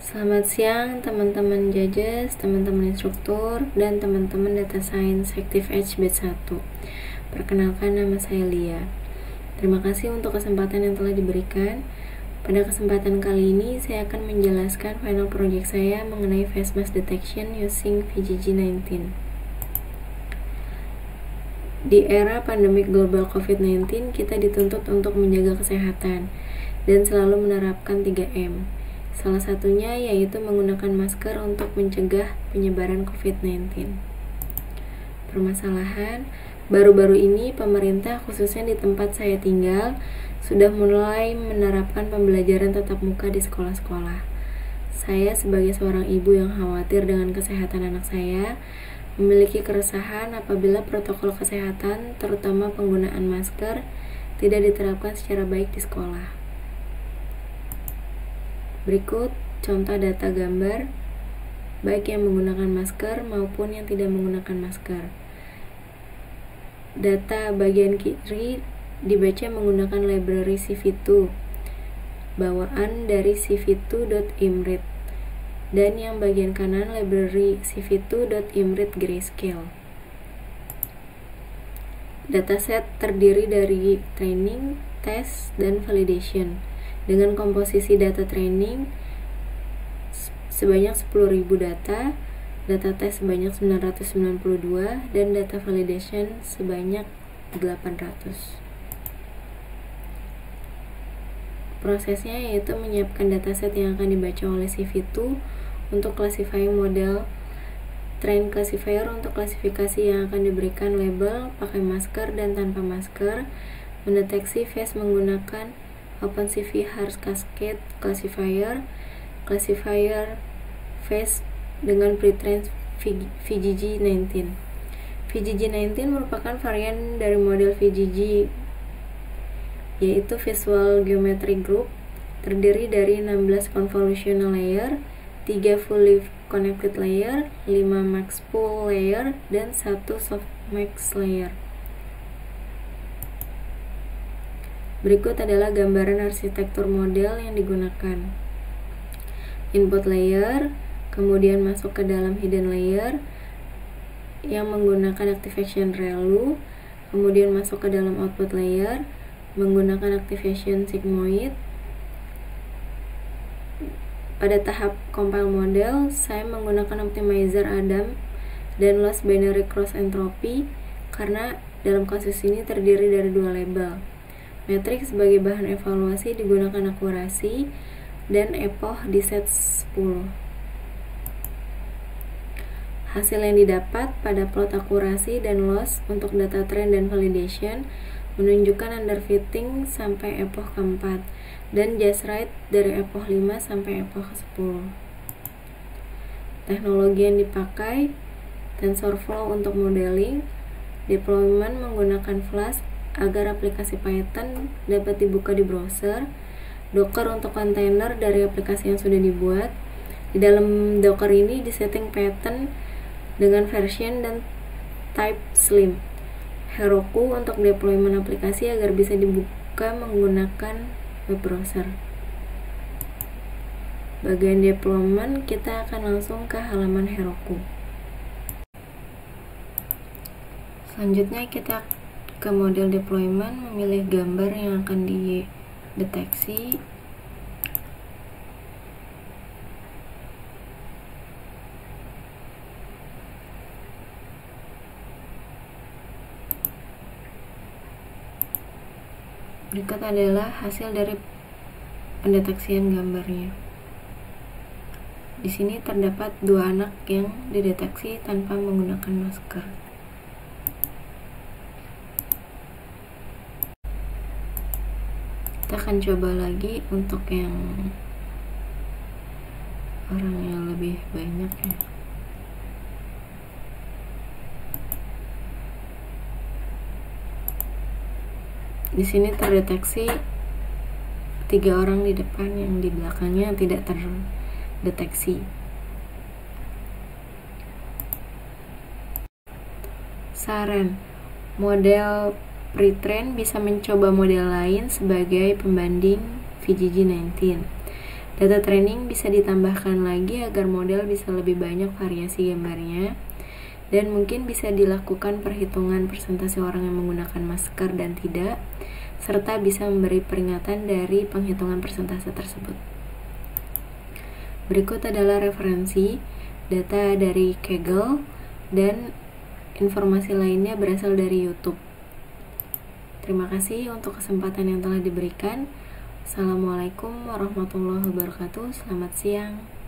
Selamat siang teman-teman Jajas, teman-teman instruktur, dan teman-teman Data Science Active Edge Batch 1. Perkenalkan, nama saya Lia. Terima kasih untuk kesempatan yang telah diberikan. Pada kesempatan kali ini, saya akan menjelaskan final project saya mengenai face mask detection using VGG19. Di era pandemik global COVID-19, kita dituntut untuk menjaga kesehatan dan selalu menerapkan 3M. Salah satunya yaitu menggunakan masker untuk mencegah penyebaran COVID-19. Permasalahan, baru-baru ini pemerintah khususnya di tempat saya tinggal sudah mulai menerapkan pembelajaran tatap muka di sekolah-sekolah. Saya sebagai seorang ibu yang khawatir dengan kesehatan anak saya, memiliki keresahan apabila protokol kesehatan, terutama penggunaan masker, tidak diterapkan secara baik di sekolah. Berikut contoh data gambar, baik yang menggunakan masker maupun yang tidak menggunakan masker. Data bagian kiri dibaca menggunakan library CV2, bawaan dari cv2.imread, dan yang bagian kanan library cv2.imread grayscale. Dataset terdiri dari training, test, dan validation dengan komposisi data training sebanyak 10.000 data tes sebanyak 992, dan data validation sebanyak 800. Prosesnya yaitu menyiapkan dataset yang akan dibaca oleh CV2 untuk classifying model, train classifier untuk klasifikasi yang akan diberikan label pakai masker dan tanpa masker, mendeteksi face menggunakan OpenCV Harsh Cascade Classifier face dengan pre-trained VGG19. VGG19 merupakan varian dari model VGG, yaitu Visual Geometric Group, terdiri dari 16 convolutional layer, 3 fully connected layer, 5 max pool layer, dan 1 softmax layer. Berikut adalah gambaran arsitektur model yang digunakan. Input layer, kemudian masuk ke dalam hidden layer yang menggunakan activation ReLU, kemudian masuk ke dalam output layer menggunakan activation sigmoid. Pada tahap compile model, saya menggunakan optimizer Adam dan loss binary cross entropy karena dalam kasus ini terdiri dari dua label. Metrik sebagai bahan evaluasi digunakan akurasi dan epoch di set 10. Hasil yang didapat pada plot akurasi dan loss untuk data trend dan validation menunjukkan underfitting sampai epoch keempat dan just right dari epoch 5 sampai epoch 10. Teknologi yang dipakai TensorFlow untuk modeling, deployment menggunakan Flask agar aplikasi Python dapat dibuka di browser, Docker untuk kontainer dari aplikasi yang sudah dibuat. Di dalam Docker ini disetting Python dengan version dan type slim. Heroku untuk deployment aplikasi agar bisa dibuka menggunakan web browser. Bagian deployment, kita akan langsung ke halaman Heroku. Selanjutnya kita ke model deployment, memilih gambar yang akan dideteksi. Berikut adalah hasil dari pendeteksian gambarnya. Di sini terdapat dua anak yang dideteksi tanpa menggunakan masker. Kita akan coba lagi untuk yang orang yang lebih banyak ya. Di sini terdeteksi 3 orang di depan, yang di belakangnya tidak terdeteksi. Saran, model pre-train bisa mencoba model lain sebagai pembanding VGG19. Data training bisa ditambahkan lagi agar model bisa lebih banyak variasi gambarnya, dan mungkin bisa dilakukan perhitungan persentase orang yang menggunakan masker dan tidak, serta bisa memberi peringatan dari penghitungan persentase tersebut. Berikut adalah referensi data dari Kaggle dan informasi lainnya berasal dari YouTube. Terima kasih untuk kesempatan yang telah diberikan. Assalamualaikum warahmatullahi wabarakatuh. Selamat siang.